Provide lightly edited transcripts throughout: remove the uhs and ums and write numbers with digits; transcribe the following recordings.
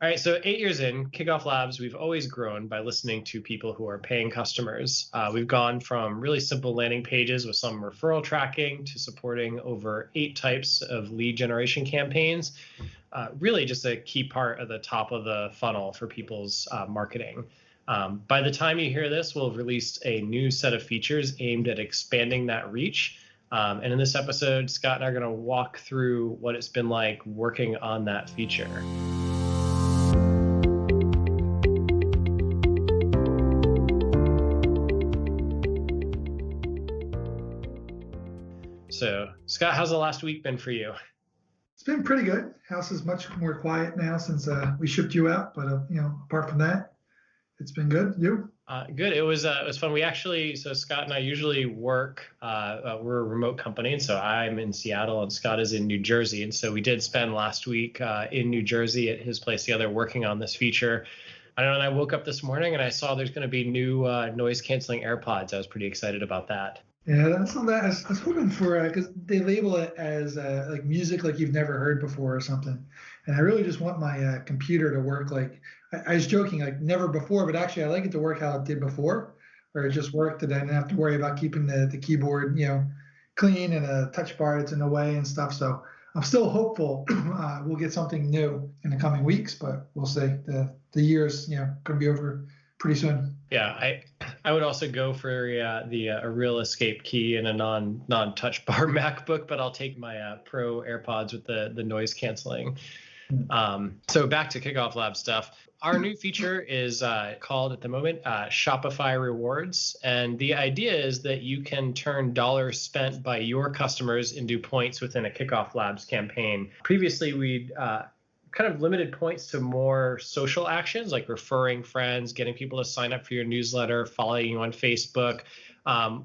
All right, so 8 years in, Kickoff Labs, we've always grown by listening to people who are paying customers. We've gone from really simple landing pages with some referral tracking to supporting over 8 types of lead generation campaigns. Really just a key part of the top of the funnel for people's marketing. By the time you hear this, we'll have released a new set of features aimed at expanding that reach. And in this episode, Scott and I are going to walk through what it's been like working on that feature. So, Scott, how's the last week been for you? It's been pretty good. House is much more quiet now since we shipped you out. But apart from that, it's been good. You? Good. It was fun. So Scott and I usually work. We're a remote company, and so I'm in Seattle, and Scott is in New Jersey. And so we did spend last week in New Jersey at his place together working on this feature. I don't know. And I woke up this morning and I saw there's going to be new noise canceling AirPods. I was pretty excited about that. Yeah, that's something I was hoping for, because they label it as like music like you've never heard before or something. And I really just want my computer to work like, I was joking, like never before, but actually I like it to work how it did before, where it just worked and I didn't have to worry about keeping the keyboard, clean and a touch bar that's in the way and stuff. So I'm still hopeful we'll get something new in the coming weeks, but we'll see. The year's, going to be over pretty soon. Yeah, I would also go for a real escape key and a non-touch bar MacBook, but I'll take my Pro AirPods with the noise canceling. So back to Kickoff Lab stuff. Our new feature is called at the moment Shopify Rewards, and the idea is that you can turn dollars spent by your customers into points within a Kickoff Labs campaign. Previously, we'd kind of limited points to more social actions like referring friends, getting people to sign up for your newsletter, following you on Facebook.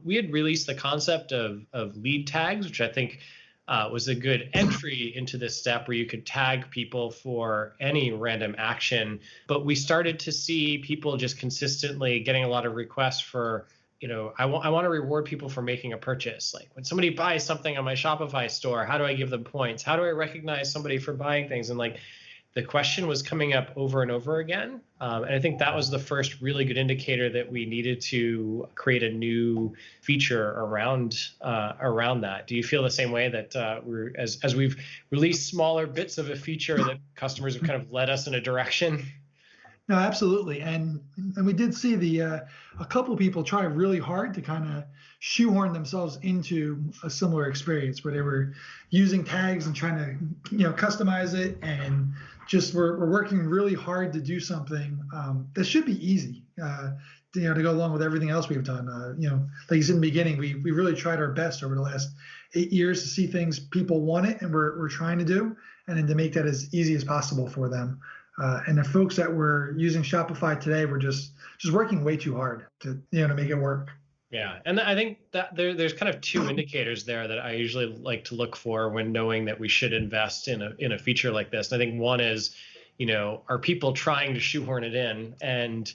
We had released the concept of lead tags, which I think was a good entry into this step where you could tag people for any random action. But we started to see people just consistently getting a lot of requests for, I want to reward people for making a purchase. Like when somebody buys something on my Shopify store, how do I give them points? How do I recognize somebody for buying things? And like the question was coming up over and over again. And I think that was the first really good indicator that we needed to create a new feature around that. Do you feel the same way that as we've released smaller bits of a feature that customers have kind of led us in a direction? No, absolutely. And we did see a couple people try really hard to kind of shoehorn themselves into a similar experience where they were using tags and trying to, customize it, and just we're working really hard to do something that should be easy, to go along with everything else we've done. Like you said in the beginning, we really tried our best over the last 8 years to see things people want it and we're trying to do, and then to make that as easy as possible for them. And the folks that were using Shopify today were just working way too hard to make it work. Yeah, and I think that there's kind of two indicators there that I usually like to look for when knowing that we should invest in a feature like this. And I think one is, are people trying to shoehorn it in? And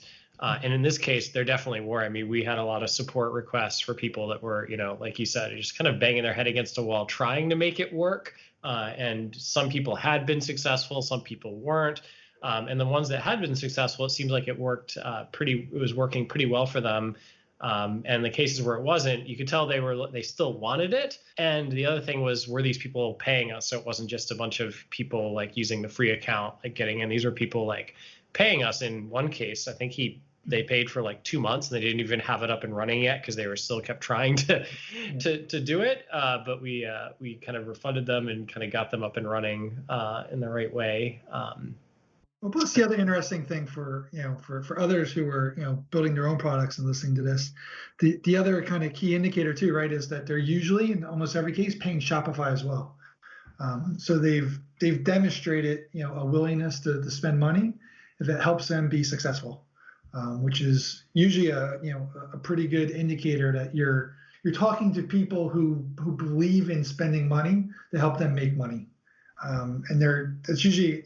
in this case, there definitely were. I mean, we had a lot of support requests for people that were, like you said, just kind of banging their head against a wall, trying to make it work. And some people had been successful, some people weren't. And the ones that had been successful, it seemed like it was working pretty well for them. And the cases where it wasn't, you could tell they still wanted it. And the other thing was, were these people paying us? So it wasn't just a bunch of people like using the free account, like getting in. These were people like paying us. In one case, I think they paid for like 2 months and they didn't even have it up and running yet because they were still kept trying to do it. But we kind of refunded them and kind of got them up and running in the right way. Well, plus the other interesting thing for others who are building their own products and listening to this, the other kind of key indicator too, right, is that they're usually in almost every case paying Shopify as well. So they've demonstrated a willingness to spend money if it helps them be successful, which is usually a pretty good indicator that you're talking to people who believe in spending money to help them make money, and it's usually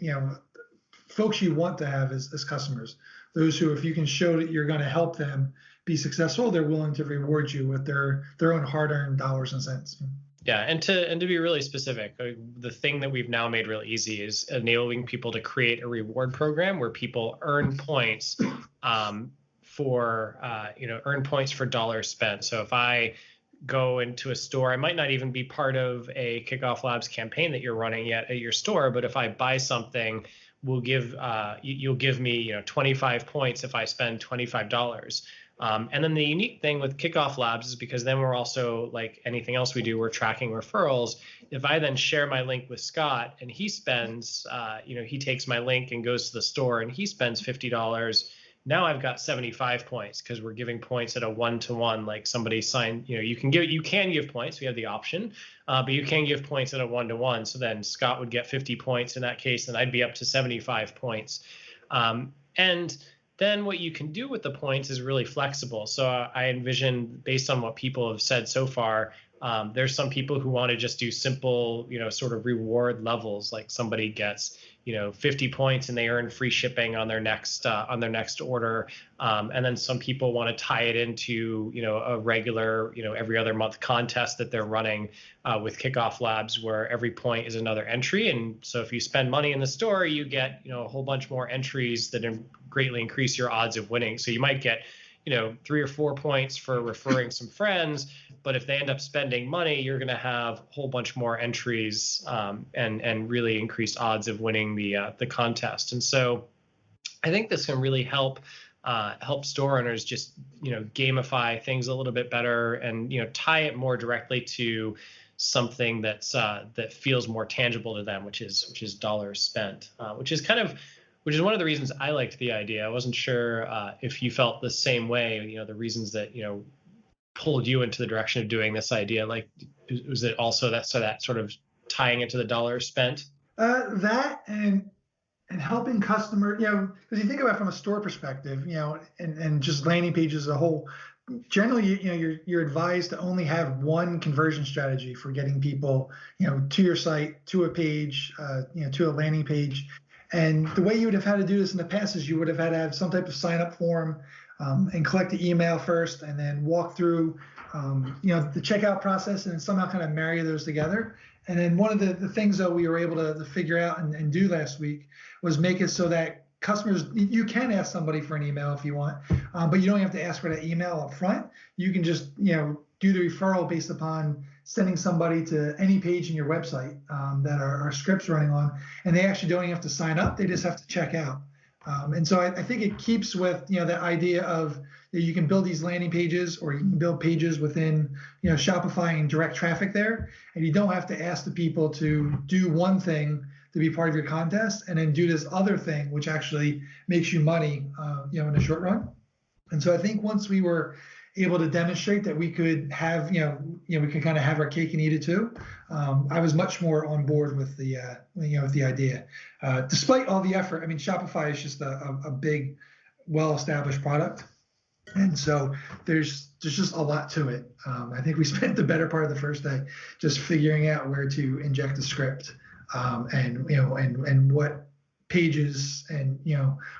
folks you want to have as customers, those who, if you can show that you're going to help them be successful, they're willing to reward you with their own hard-earned dollars and cents. Yeah, and to be really specific, the thing that we've now made really easy is enabling people to create a reward program where people earn points earn points for dollars spent. So if I go into a store, I might not even be part of a Kickoff Labs campaign that you're running yet at your store, but if I buy something, you'll give me 25 points if I spend $25. And then the unique thing with Kickoff Labs is because then we're also, like anything else we do, we're tracking referrals. If I then share my link with Scott and he spends, he takes my link and goes to the store and he spends $50, now I've got 75 points because we're giving points at a 1-to-1, like somebody signed, you can give points. We have the option, but you can give points at a 1-to-1. So then Scott would get 50 points in that case, and I'd be up to 75 points. And then what you can do with the points is really flexible. So I envision, based on what people have said so far, there's some people who want to just do simple, sort of reward levels, like somebody gets, 50 points and they earn free shipping on their next order. And then some people want to tie it into, a regular, every other month contest that they're running with Kickoff Labs, where every point is another entry. And so if you spend money in the store, you get, a whole bunch more entries that greatly increase your odds of winning. So you might get, 3 or 4 points for referring some friends, but if they end up spending money, you're going to have a whole bunch more entries and really increased odds of winning the contest. And so I think this can really help store owners just gamify things a little bit better and tie it more directly to something that feels more tangible to them, which is dollars spent, which is one of the reasons I liked the idea. I wasn't sure if you felt the same way. The reasons that pulled you into the direction of doing this idea. Like, was it also that sort of tying it to the dollars spent? That and helping customer, because you think about it from a store perspective, and just landing pages as a whole. Generally, you're advised to only have one conversion strategy for getting people, to your site, to a page, to a landing page. And the way you would have had to do this in the past is you would have had to have some type of sign up form and collect the email first, and then walk through, the checkout process, and then somehow kind of marry those together. And then one of the things that we were able to figure out and do last week was make it so that customers, you can ask somebody for an email if you want, but you don't have to ask for that email up front. You can just, do the referral based upon sending somebody to any page in your website that our script's running on, and they actually don't even have to sign up. They just have to check out. And so I think it keeps with, the idea of you can build these landing pages, or you can build pages within, Shopify and direct traffic there. And you don't have to ask the people to do one thing to be part of your contest and then do this other thing, which actually makes you money, in the short run. And so I think once we were able to demonstrate that we could have, we could kind of have our cake and eat it too, I was much more on board with the, with the idea. Despite all the effort, I mean, Shopify is just a big, well-established product. And so there's just a lot to it. I think we spent the better part of the first day just figuring out where to inject the script, and what pages and,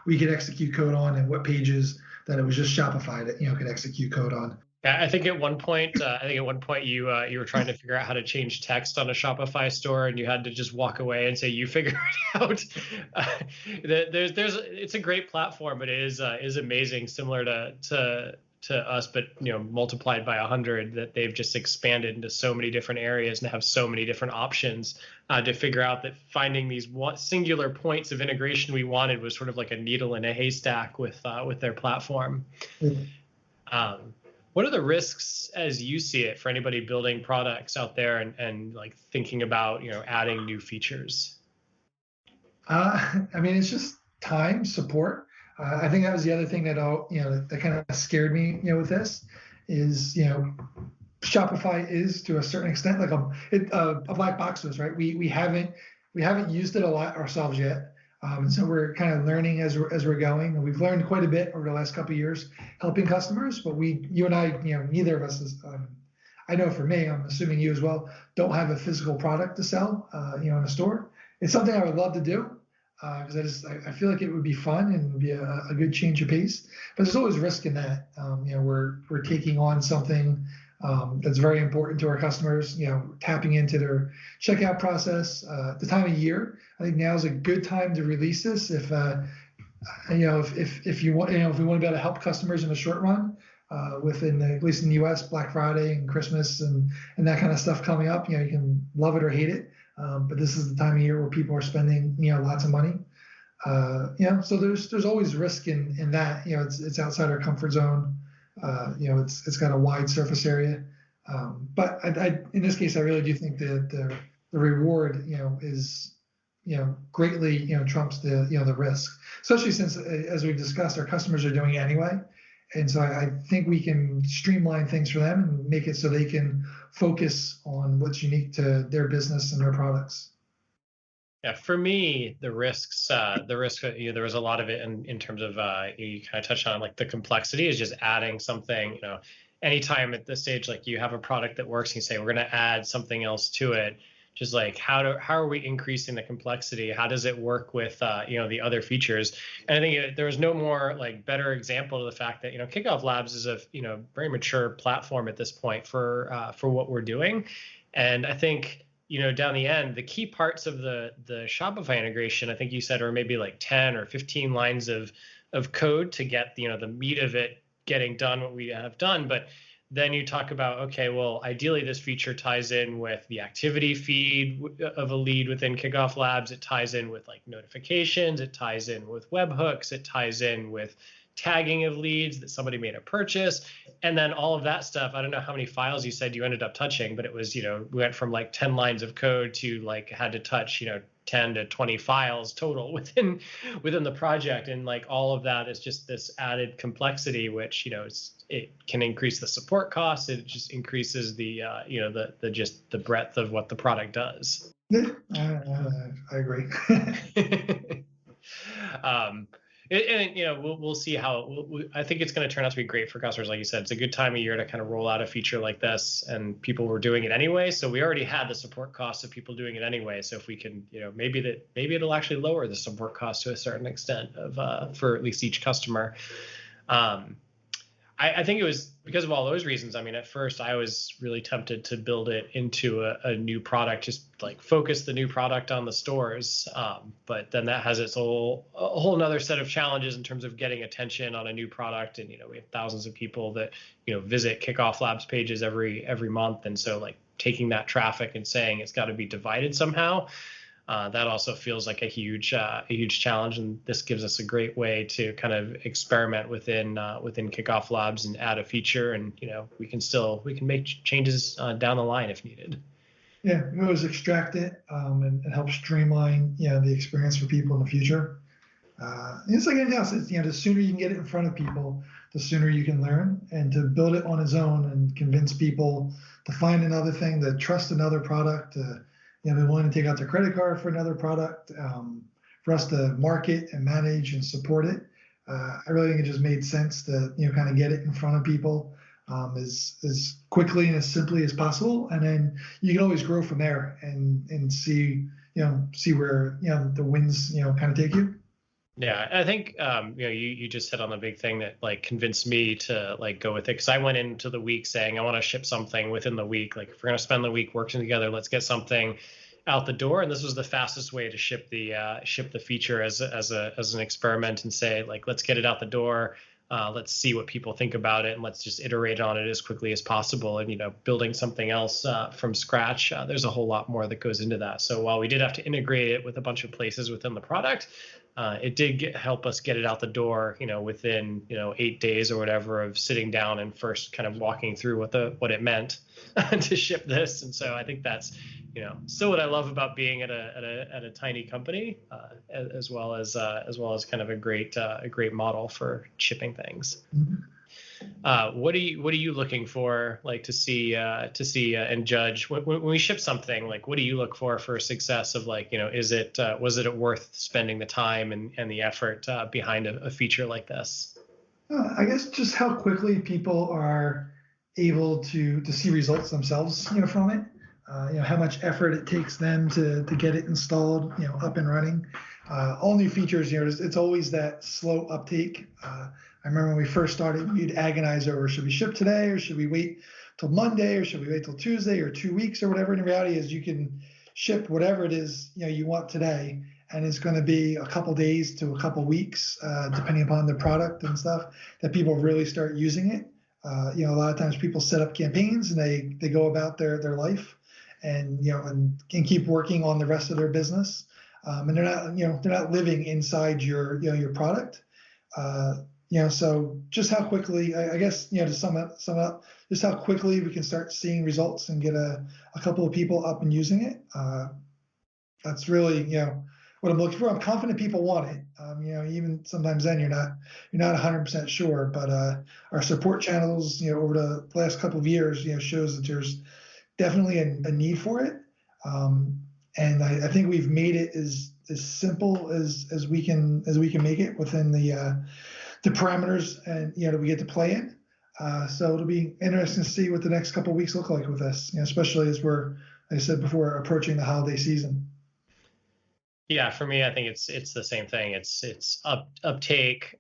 we could execute code on, and what pages that it was just Shopify that, could execute code on. Yeah, I think at one point you were trying to figure out how to change text on a Shopify store, and you had to just walk away and say you figured it out. It's a great platform, but it is amazing, similar to us, but multiplied by 100, that they've just expanded into so many different areas and have so many different options to figure out that finding these singular points of integration we wanted was sort of like a needle in a haystack with their platform. Mm-hmm. What are the risks as you see it for anybody building products out there and like thinking about, adding new features? I mean, it's just time, support. I think that was the other thing that that kind of scared me, with this is, Shopify is to a certain extent like a black box to us, right? We haven't used it a lot ourselves yet. And so we're kind of learning as we're going, and we've learned quite a bit over the last couple of years helping customers. But you and I, neither of us is. I know for me, I'm assuming you as well, don't have a physical product to sell, in a store. It's something I would love to do because I feel like it would be fun and would be a good change of pace. But there's always risk in that. We're taking on something That's very important to our customers, tapping into their checkout process. The time of year, I think now is a good time to release this. If you want, if we want to be able to help customers in the short run, at least in the U.S., Black Friday and Christmas and that kind of stuff coming up, you can love it or hate it, but this is the time of year where people are spending, lots of money. So there's always risk in that. It's outside our comfort zone. It's got a wide surface area, but in this case, I really do think that the reward, is, greatly, trumps the risk, especially since, as we've discussed, our customers are doing it anyway. And so I think we can streamline things for them and make it so they can focus on what's unique to their business and their products. Yeah, for me, the risk, there was a lot of it in terms of, you kind of touched on, like, the complexity is just adding something, anytime at this stage, like, you have a product that works and you say, we're going to add something else to it. Just like, how are we increasing the complexity? How does it work with, the other features? And I think there was no more, like, better example of the fact that, KickoffLabs is a, very mature platform at this point for what we're doing. And I think, down the end, the key parts of the Shopify integration, I think you said, are maybe like 10 or 15 lines of code to get, the meat of it getting done, what we have done. But then you talk about, okay, well, ideally this feature ties in with the activity feed of a lead within KickoffLabs. It ties in with, like, notifications. It ties in with webhooks. It ties in with tagging of leads that somebody made a purchase. And then all of that stuff, I don't know how many files you said you ended up touching, but it was, we went from like 10 lines of code to, like, had to touch, 10 to 20 files total within the project. And, like, all of that is just this added complexity, which, it can increase the support costs. It just increases the, the breadth of what the product does. Yeah, I agree. We'll see how. I think it's going to turn out to be great for customers. Like you said, it's a good time of year to kind of roll out a feature like this, and people were doing it anyway. So we already had the support costs of people doing it anyway. So if we can, maybe it'll actually lower the support cost to a certain extent for at least each customer. I think it was because of all those reasons. I mean, at first I was really tempted to build it into a new product, just like focus the new product on the stores. But then that has its whole nother set of challenges in terms of getting attention on a new product. And, we have thousands of people that, visit KickoffLabs pages every month. And so, like, taking that traffic and saying it's got to be divided somehow. That also feels like a huge challenge, and this gives us a great way to kind of experiment within KickoffLabs and add a feature, and we can make changes down the line if needed. Yeah, we always extract it and help streamline the experience for people in the future. It's like anything else. The sooner you can get it in front of people, the sooner you can learn, and to build it on its own and convince people to find another thing, to trust another product. They want to take out their credit card for another product, for us to market and manage and support it. I really think it just made sense to kind of get it in front of people as quickly and as simply as possible, and then you can always grow from there and see where the winds kind of take you. Yeah, I think you just hit on the big thing that, like, convinced me to, like, go with it, because I went into the week saying I want to ship something within the week. Like, if we're going to spend the week working together, let's get something out the door. And this was the fastest way to ship the feature as an experiment, and say, like, let's get it out the door. Let's see what people think about it, and let's just iterate on it as quickly as possible. And building something else from scratch, there's a whole lot more that goes into that. So while we did have to integrate it with a bunch of places within the product, it did help us get it out the door, within 8 days or whatever of sitting down and first kind of walking through what it meant to ship this. And so I think that's still what I love about being at a tiny company, as well as kind of a great model for shipping things. Mm-hmm. What are you looking for, like, to see and judge when we ship something? Like, what do you look for success of, like, was it worth spending the time and the effort behind a feature like this? I guess just how quickly people are able to see results themselves, from it. How much effort it takes them to get it installed, up and running. All new features, it's always that slow uptake. I remember when we first started, we'd agonize over, should we ship today or should we wait till Monday, or should we wait till Tuesday or 2 weeks or whatever? And the reality is you can ship whatever it is you want today, and it's going to be a couple days to a couple weeks, depending upon the product and stuff, that people really start using it. A lot of times people set up campaigns and they go about their life, and and keep working on the rest of their business, and they're not living inside your product. So just how quickly, I guess, to sum up, just how quickly we can start seeing results and get a couple of people up and using it. That's really, what I'm looking for. I'm confident people want it. Even sometimes then you're not 100% sure, but our support channels, over the last couple of years, shows that there's definitely a need for it. And I think we've made it as simple as we can make it within the parameters and that we get to play in. So it'll be interesting to see what the next couple of weeks look like with this, especially as we're, like I said before, approaching the holiday season. Yeah, for me, I think it's the same thing. It's uptake.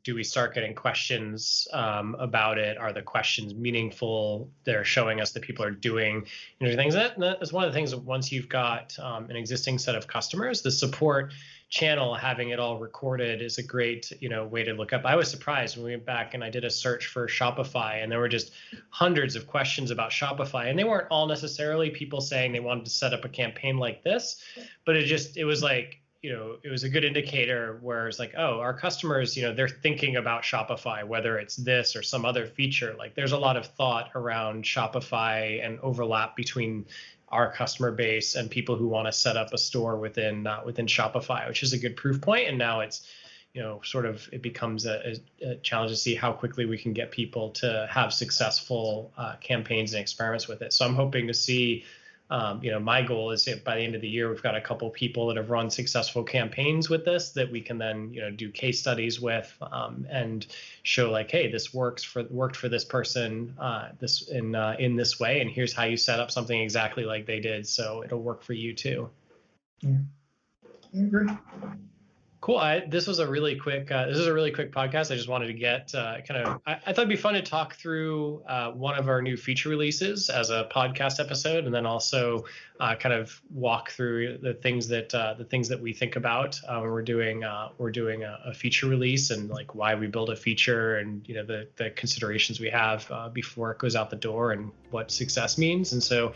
Do we start getting questions about it? Are the questions meaningful? They're showing us that people are doing things. That is one of the things that once you've got an existing set of customers, the support channel, having it all recorded, is a great way to look up. I was surprised when we went back and I did a search for Shopify, and there were just hundreds of questions about Shopify, and they weren't all necessarily people saying they wanted to set up a campaign like this, but it was like, it was a good indicator where it's like, oh, our customers, they're thinking about Shopify, whether it's this or some other feature. Like, there's a lot of thought around Shopify and overlap between our customer base and people who want to set up a store within Shopify, which is a good proof point. And now it's, it becomes a challenge to see how quickly we can get people to have successful campaigns and experiments with it. So I'm hoping to see, my goal is that by the end of the year, we've got a couple of people that have run successful campaigns with this that we can then, do case studies with, and show like, hey, this worked for this person, in this way, and here's how you set up something exactly like they did, so it'll work for you too. Yeah, I agree. Cool. This was a really quick podcast. I just wanted to get I thought it'd be fun to talk through one of our new feature releases as a podcast episode, and then also kind of walk through the things that we think about when we're doing a feature release, and like why we build a feature, and the considerations we have before it goes out the door, and what success means. And so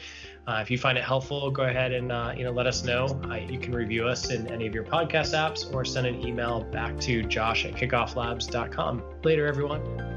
if you find it helpful, go ahead and let us know. You can review us in any of your podcast apps, or send an email back to josh@kickofflabs.com. Later, everyone.